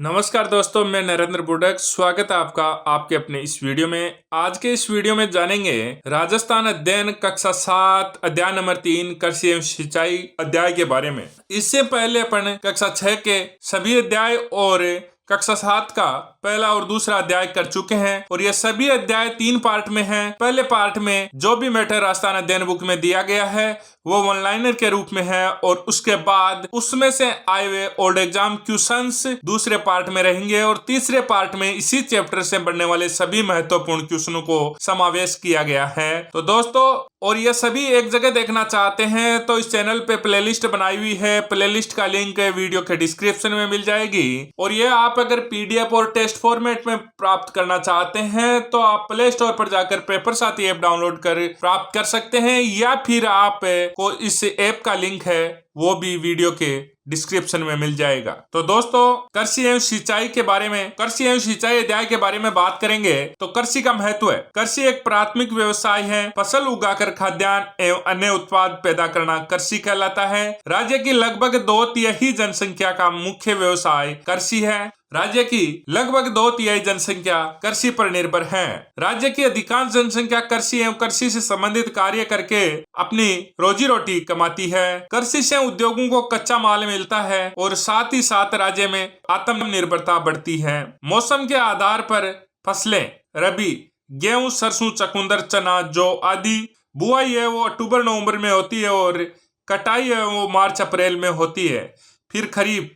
नमस्कार दोस्तों, मैं नरेंद्र बुडक स्वागत है आपका आपके अपने इस वीडियो में। आज के इस वीडियो में जानेंगे राजस्थान अध्ययन कक्षा 7 अध्याय नंबर 3 कृषि एवं सिंचाई अध्याय के बारे में। इससे पहले अपन कक्षा 6 के सभी अध्याय और कक्षा 7 का पहला और दूसरा अध्याय कर चुके हैं और ये सभी अध्याय 3 पार्ट में हैं। पहले पार्ट में जो भी मैटर राजस्थान अध्ययन बुक में दिया गया है वो वन लाइनर के रूप में है और उसके बाद उसमें से आए हुए ओल्ड एग्जाम क्वेश्चंस दूसरे पार्ट में रहेंगे और तीसरे पार्ट में इसी चैप्टर से बनने वाले सभी महत्वपूर्ण क्वेश्चनों को समावेश किया गया है। तो दोस्तों, और ये सभी एक जगह देखना चाहते हैं तो इस चैनल पे प्लेलिस्ट बनाई हुई है। प्लेलिस्ट का लिंक वीडियो के डिस्क्रिप्शन में मिल जाएगी और ये आप अगर पीडीएफ और टेस्ट फॉर्मेट में प्राप्त करना चाहते हैं तो आप प्ले स्टोर पर जाकर पेपर साथी ऐप डाउनलोड कर प्राप्त कर सकते हैं या फिर आप को इस ऐप का लिंक है वो भी वीडियो के डिस्क्रिप्शन में मिल जाएगा। तो दोस्तों, कृषि एवं सिंचाई के बारे में, कृषि एवं सिंचाई अध्याय के बारे में बात करेंगे तो कृषि का महत्व है। कृषि एक प्राथमिक व्यवसाय है। फसल उगाकर खाद्यान्न एवं अन्य उत्पाद पैदा करना कृषि कहलाता है। राज्य की लगभग 2/3 जनसंख्या का मुख्य व्यवसाय कृषि है। राज्य की लगभग 2/3 जनसंख्या कृषि पर निर्भर है। राज्य की अधिकांश जनसंख्या कृषि एवं कृषि से संबंधित कार्य करके अपनी रोजी रोटी कमाती है। कृषि से उद्योगों को कच्चा माल मिलता है और साथ ही साथ राज्य में आत्मनिर्भरता बढ़ती है। मौसम के आधार पर फसलें रबी गेहूं, सरसों, चकुंदर, चना, जौ आदि। बुआई है वो अक्टूबर नवंबर में होती है और कटाई है वो मार्च अप्रैल में होती है। फिर खरीफ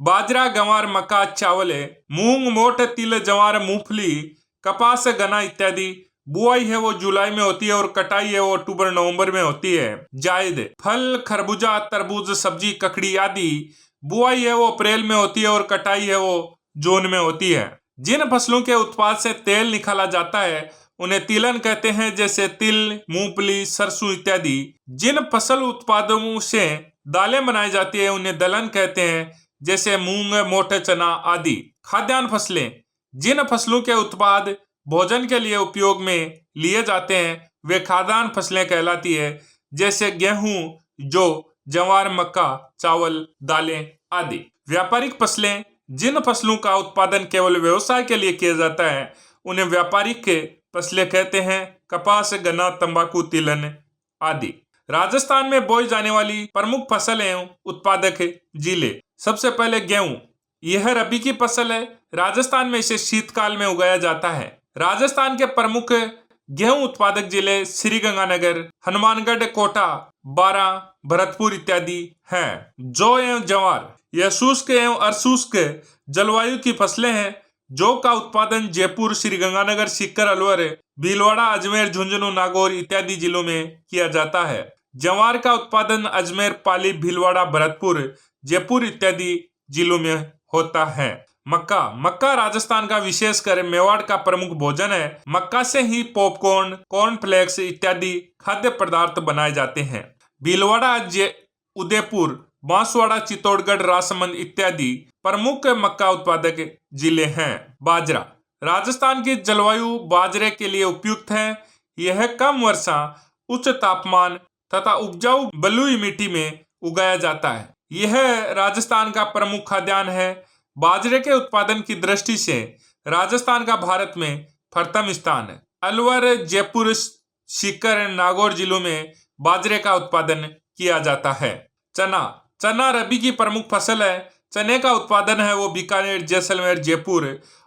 बाजरा, गंवार, मक्का, चावल, मूंग, मोठ, तिल, जवार, मूंगफली, कपास, गन्ना इत्यादि। बुआई है वो जुलाई में होती है और कटाई है वो अक्टूबर नवंबर में होती है। जायद फल, खरबूजा, तरबूज, सब्जी, ककड़ी आदि। बुआई है वो अप्रैल में होती है और कटाई है वो जून में होती है। जिन फसलों के उत्पाद से तेल निकाला जाता है उन्हें तिलहन कहते हैं, जैसे तिल, मूंगफली, सरसों इत्यादि। जिन फसल उत्पादों से दालें बनाई जाती है उन्हें दलहन कहते हैं, जैसे मूंग, मोठ, चना आदि। खाद्यान्न फसलें जिन फसलों के उत्पाद भोजन के लिए उपयोग में लिए जाते हैं वे खाद्यान्न फसलें कहलाती है, जैसे गेहूं, जौ, जवार, मक्का, चावल, दालें आदि। व्यापारिक फसलें जिन फसलों का उत्पादन केवल व्यवसाय के लिए किया जाता है उन्हें व्यापारिक फसलें कहते हैं, कपास, गन्ना, तंबाकू, तिलहन आदि। राजस्थान में बोई जाने वाली प्रमुख फसल एवं उत्पादक जिले। सबसे पहले गेहूं, यह रबी की फसल है। राजस्थान में इसे शीतकाल में उगाया जाता है। राजस्थान के प्रमुख गेहूं उत्पादक जिले श्रीगंगानगर, हनुमानगढ़, कोटा, बारां, भरतपुर इत्यादि हैं। जौ एवं जवार, यह शुष्क एवं अर्शुष्क जलवायु की फसलें हैं। जौ का उत्पादन जयपुर, श्रीगंगानगर, सीकर, अलवर, भीलवाड़ा, अजमेर, झुंझुनू, नागौर इत्यादि जिलों में किया जाता है। जवार का उत्पादन अजमेर, पाली, भीलवाड़ा, भरतपुर, जयपुर इत्यादि जिलों में होता है। मक्का राजस्थान का विशेषकर मेवाड़ का प्रमुख भोजन है। मक्का से ही पॉपकॉर्न, कॉर्नफ्लेक्स इत्यादि खाद्य पदार्थ बनाए जाते हैं। भीलवाड़ा, उदयपुर, बांसवाड़ा, चित्तौड़गढ़, राजसमंद इत्यादि प्रमुख मक्का उत्पादक जिले हैं। बाजरा, राजस्थान की जलवायु बाजरे के लिए उपयुक्त है। यह कम वर्षा, उच्च तापमान तथा उपजाऊ बलुई मिट्टी में उगाया जाता है। यह राजस्थान का प्रमुख खाद्यान्न है। बाजरे के उत्पादन की दृष्टि से राजस्थान का भारत में प्रथम स्थान है। अलवर, जयपुर, सीकर, नागौर जिलों में बाजरे का उत्पादन किया जाता है। चना रबी की प्रमुख फसल है। चने का उत्पादन है वो बीकानेर, जैसलमेर, जयपुर,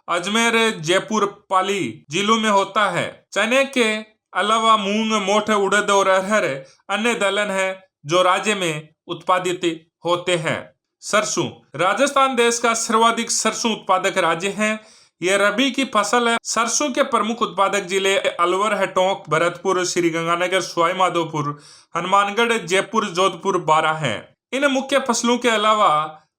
अजमेर, जयपुर, पाली जिलों में होता है। चने के अलावा मूंग, मोठ, उड़द और अरहर अन्य दलहन है जो राज्य में उत्पादित होते हैं। सरसों, राजस्थान देश का सर्वाधिक सरसों उत्पादक राज्य है। यह रबी की फसल है। सरसों के प्रमुख उत्पादक जिले अलवर है, टोंक, भरतपुर, श्रीगंगानगर, सवाई माधोपुर, हनुमानगढ़, जयपुर, जोधपुर, बारां हैं। इन मुख्य फसलों के अलावा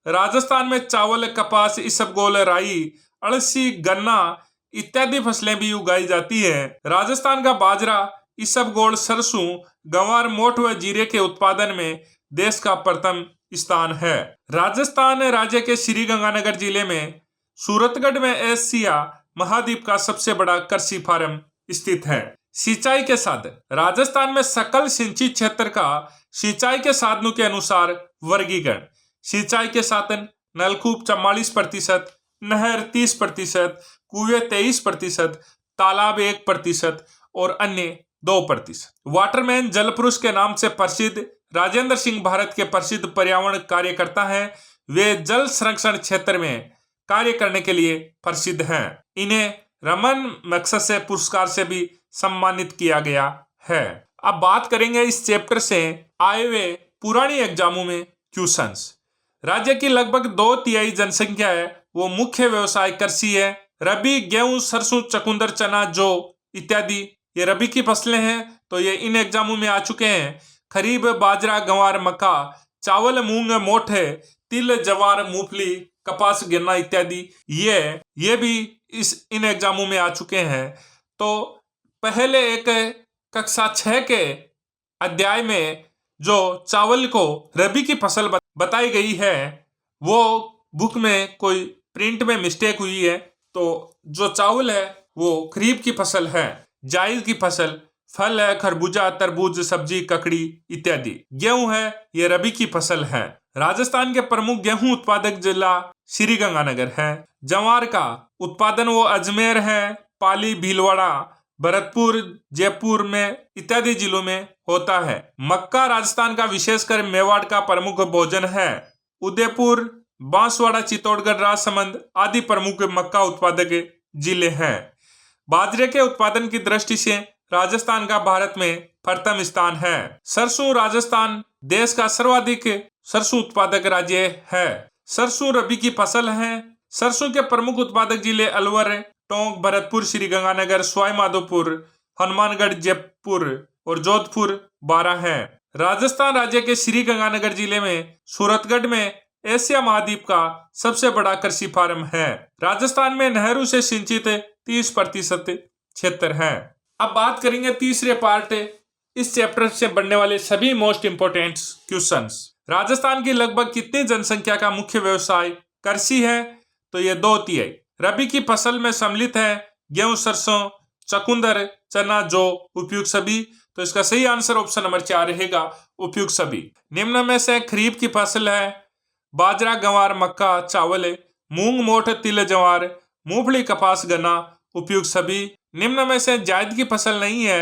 राजस्थान में चावल, कपास, इसबगोल, राई, अड़सी, गन्ना इत्यादि फसलें भी उगाई जाती है। राजस्थान का बाजरा, इसबगोल, सरसों, गंवार, मोठ व जीरे के उत्पादन में देश का प्रथम स्थान है। राजस्थान राज्य के श्रीगंगानगर जिले में सूरतगढ़ में एशिया महाद्वीप का सबसे बड़ा कृषि फार्म स्थित है। सिंचाई के साधन, राजस्थान में सकल सिंचित क्षेत्र का सिंचाई के साधनों के अनुसार वर्गीकरण। सिंचाई के साधन, नलकूप 44%, नहर 30%, कुएं 23%, तालाब 1% और अन्य 2%। वाटरमैन जल पुरुष के नाम से प्रसिद्ध राजेंद्र सिंह भारत के प्रसिद्ध पर्यावरण कार्यकर्ता हैं। वे जल संरक्षण क्षेत्र में कार्य करने के लिए प्रसिद्ध हैं। इन्हें रमन मैग्सेसे पुरस्कार से भी सम्मानित किया गया है। अब बात करेंगे इस चैप्टर से आए हुए पुरानी एग्जामों में क्वेश्चंस। राज्य की लगभग 2/3 जनसंख्या है वो मुख्य व्यवसाय कृषि है। रबी गेहूं, सरसों, चकुंदर, चना, जौ इत्यादि ये रबी की फसलें हैं, तो ये इन एग्जामों में आ चुके हैं। खरीफ बाजरा, गंवार, मक्का, चावल, मूंग, मोठ, तिल, जवार, मूंगफली, कपास, गन्ना इत्यादि ये भी इन एग्जामों में आ चुके हैं। तो पहले एक कक्षा 6 के अध्याय में जो चावल को रबी की फसल बताई गई है वो बुक में कोई प्रिंट में मिस्टेक हुई है। तो जो चावल है वो खरीफ की फसल है। जायद की फसल फल है, खरबूजा, तरबूज, सब्जी, ककड़ी इत्यादि। गेहूं है, ये रबी की फसल है। राजस्थान के प्रमुख गेहूं उत्पादक जिला श्रीगंगानगर है। जवार का उत्पादन वो अजमेर है, पाली, भीलवाड़ा, भरतपुर, जयपुर में इत्यादि जिलों में होता है। मक्का राजस्थान का विशेषकर मेवाड़ का प्रमुख भोजन है। उदयपुर, बांसवाड़ा, चित्तौड़गढ़, राजसमंद आदि प्रमुख मक्का उत्पादक जिले हैं। बाजरे के उत्पादन की दृष्टि से राजस्थान का भारत में प्रथम स्थान है। सरसों राजस्थान देश का सर्वाधिक सरसों उत्पादक राज्य है। सरसों रबी की फसल है। सरसों के प्रमुख उत्पादक जिले अलवर, टोंक, भरतपुर, श्रीगंगानगर, सवाई माधोपुर, हनुमानगढ़, जयपुर और जोधपुर 12 हैं। राजस्थान राज्य के श्रीगंगानगर जिले में सूरतगढ़ में एशिया महाद्वीप का सबसे बड़ा कृषि फार्म है। राजस्थान में नहरों से सिंचित 30% क्षेत्र है। अब बात करेंगे तीसरे पार्ट इस चैप्टर से बनने वाले सभी मोस्ट इंपोर्टेंट क्वेश्चंस। राजस्थान की लगभग कितनी जनसंख्या का मुख्य व्यवसाय कृषि है? तो ये 2/3। रबी की फसल में सम्मिलित है गेहूं, सरसों, चकुंदर, चना, जौ, उपयुक्त सभी। तो इसका सही आंसर ऑप्शन नंबर 4 रहेगा, उपयुक्त सभी। निम्न में से खरीफ की फसल है बाजरा, गंवार, मक्का, चावल, मूंग, मोठ, तिल, जवार, मूंगफली, कपास, गन्ना, उपयुक्त सभी। निम्न में से जायद की फसल नहीं है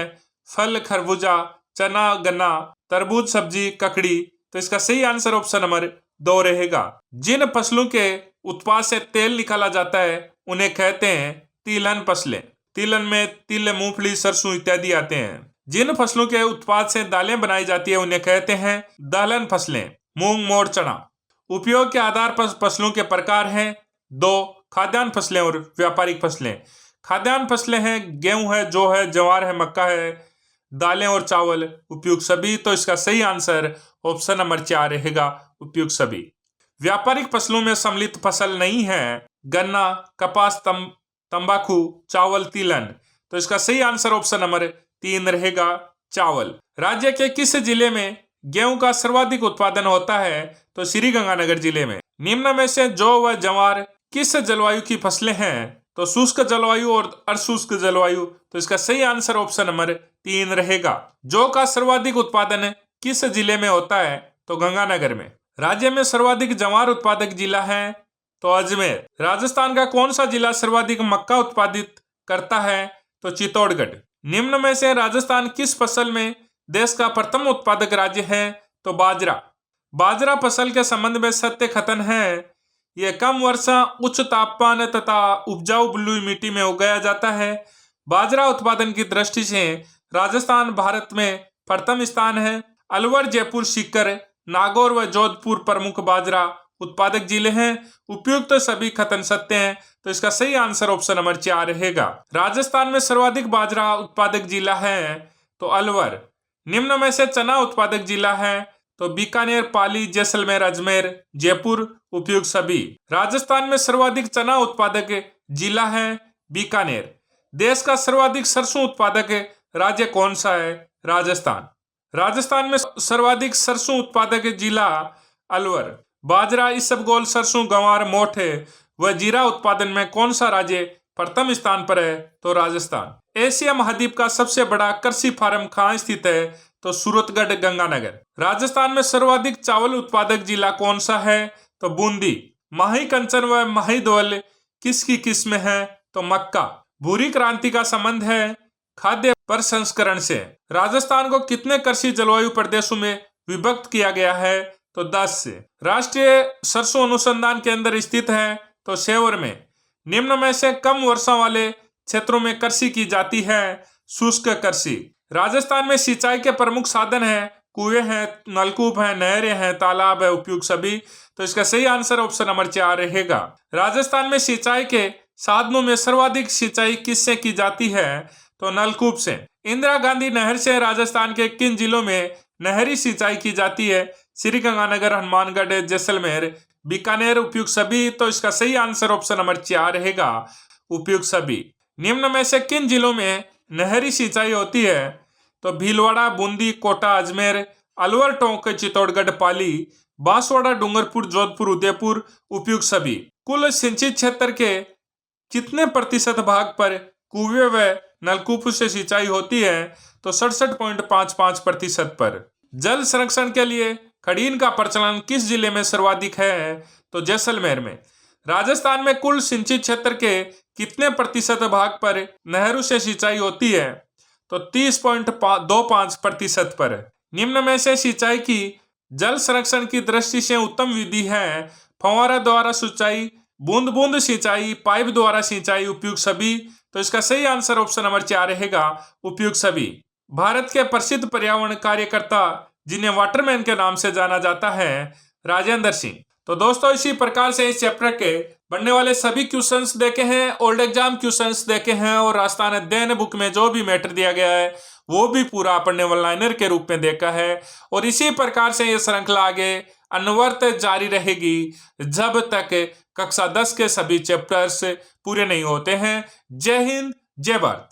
फल, खरबूजा, चना, गन्ना, तरबूज, सब्जी, ककड़ी। तो इसका सही आंसर ऑप्शन नंबर 2 रहेगा। जिन फसलों के उत्पाद से तेल निकाला जाता है उन्हें कहते हैं तिलहन फसलें। तिलहन में तिल, मूंगफली, सरसों इत्यादि आते हैं। जिन फसलों के उत्पाद से दालें बनाई जाती है उन्हें कहते हैं दलहन फसलें। मूंग, मोठ, चना। उपयोग के आधार पर फसलों के प्रकार हैं 2, खाद्यान्न फसलें और व्यापारिक फसलें। खाद्यान्न फसलें हैं गेहूं है, जौ है, जवार है, मक्का है, दालें और चावल, उपयुक्त सभी। तो इसका सही आंसर ऑप्शन नंबर 4 रहेगा, उपयुक्त सभी। व्यापारिक फसलों में सम्मिलित फसल नहीं है गन्ना, कपास, तंबाकू, चावल, तिलहन। तो इसका सही आंसर ऑप्शन नंबर 3 रहेगा, चावल। राज्य के किस जिले में गेहूं का सर्वाधिक उत्पादन होता है? तो श्रीगंगानगर जिले में। निम्न में से जौ व जवार किस जलवायु की फसलें हैं? तो शुष्क जलवायु और अशुष्क जलवायु। तो इसका सही आंसर ऑप्शन नंबर 3 रहेगा। जौ का सर्वाधिक उत्पादन किस जिले में होता है? तो गंगानगर में। राज्य में सर्वाधिक जवार उत्पादक जिला है तो अजमेर। राजस्थान का कौन सा जिला सर्वाधिक मक्का उत्पादित करता है? तो चित्तौड़गढ़। निम्न में से राजस्थान किस फसल में देश का प्रथम उत्पादक राज्य है? तो बाजरा। बाजरा फसल के संबंध में सत्य कथन है यह कम वर्षा, उच्च तापमान तथा उपजाऊ बलुई मिट्टी में उगाया जाता है। बाजरा उत्पादन की दृष्टि से राजस्थान भारत में प्रथम स्थान है। अलवर, जयपुर, सीकर, नागौर व जोधपुर प्रमुख बाजरा उत्पादक जिले हैं। उपयुक्त सभी कथन सत्य हैं। तो इसका सही आंसर ऑप्शन नंबर 4 रहेगा। राजस्थान में सर्वाधिक बाजरा उत्पादक जिला है तो अलवर। निम्न में से चना उत्पादक जिला है तो बीकानेर, पाली, जैसलमेर, अजमेर, जयपुर, उपयुक्त सभी। राजस्थान में सर्वाधिक चना उत्पादक जिला है बीकानेर। देश का सर्वाधिक सरसों उत्पादक राज्य कौन सा है? राजस्थान। राजस्थान में सर्वाधिक सरसों उत्पादक जिला अलवर। बाजरा, इसबगोल, सरसों, गंवार, मोठ व जीरा उत्पादन में कौन सा राज्य प्रथम स्थान पर है? तो राजस्थान। एशिया महाद्वीप का सबसे बड़ा कृषि फार्म कहाँ स्थित है? तो सूरतगढ़, गंगानगर। राजस्थान में सर्वाधिक चावल उत्पादक जिला कौन सा है? तो बूंदी। माही, कंचन व माहीधवल किसकी किस्म है? तो मक्का। भूरी क्रांति का संबंध है खाद्य प्रसंस्करण से। राजस्थान को कितने कृषि जलवायु प्रदेशों में विभक्त किया गया है? तो 10 से। राष्ट्रीय सरसों अनुसंधान केंद्र स्थित है? तो सेवर में। निम्न में से कम वर्षा वाले क्षेत्रों में कृषि की जाती है? शुष्क कृषि। राजस्थान में सिंचाई के प्रमुख साधन है? कुएं हैं, नलकूप हैं, नहरें हैं, तालाब है, उपयुक्त सभी। तो इसका सही आंसर ऑप्शन नंबर 4 रहेगा। राजस्थान में सिंचाई के साधनों में सर्वाधिक सिंचाई किससे की जाती है? तो नलकूप से। इंदिरा गांधी नहर से राजस्थान के किन जिलों में नहरी सिंचाई की जाती है? श्रीगंगानगर, हनुमानगढ़, जैसलमेर, बीकानेर, उपयुक्त सभी। तो इसका सही आंसर ऑप्शन नंबर 4 रहेगा, उपयुक्त सभी। निम्न में से किन जिलों में नहरी सिंचाई होती है? तो भीलवाड़ा, बूंदी, कोटा, अजमेर, अलवर, टोंक, चित्तौड़गढ़, पाली, बांसवाड़ा, डूंगरपुर, जोधपुर, उदयपुर, उपयुक्त सभी। कुल सिंचित क्षेत्र के कितने प्रतिशत भाग पर कुएं व नलकूप से सिंचाई होती है? तो 67.55% पर। जल संरक्षण के लिए खड़ीन का प्रचलन किस जिले में सर्वाधिक है? तो जैसलमेर में। राजस्थान में कुल सिंचित क्षेत्र के कितने प्रतिशत भाग पर नहरों से सिंचाई होती है? तो 30.25% पर। निम्न में से सिंचाई की जल संरक्षण की दृष्टि से उत्तम विधि है? फव्वारा द्वारा सिंचाई, बूंद बूंद सिंचाई, पाइप द्वारा सिंचाई, उपयुक्त सभी। तो इसका सही आंसर ऑप्शन नंबर 4 रहेगा, उपयुक्त सभी। भारत के प्रसिद्ध पर्यावरण कार्यकर्ता जिन्हें वाटरमैन के नाम से जाना जाता है, राजेंद्र सिंह। तो दोस्तों इसी प्रकार से इस चैप्टर के बनने वाले सभी क्वेश्चंस देखे हैं, ओल्ड एग्जाम क्वेश्चंस देखे हैं, और राजस्थान अध्ययन बुक में जो भी मैटर दिया गया है वो भी पूरा अपने वन लाइनर के रूप में देखा है। और इसी प्रकार से ये श्रृंखला आगे अनवरत जारी रहेगी जब तक कक्षा 10 के सभी चैप्टर्स पूरे नहीं होते हैं। जय हिंद, जय भारत।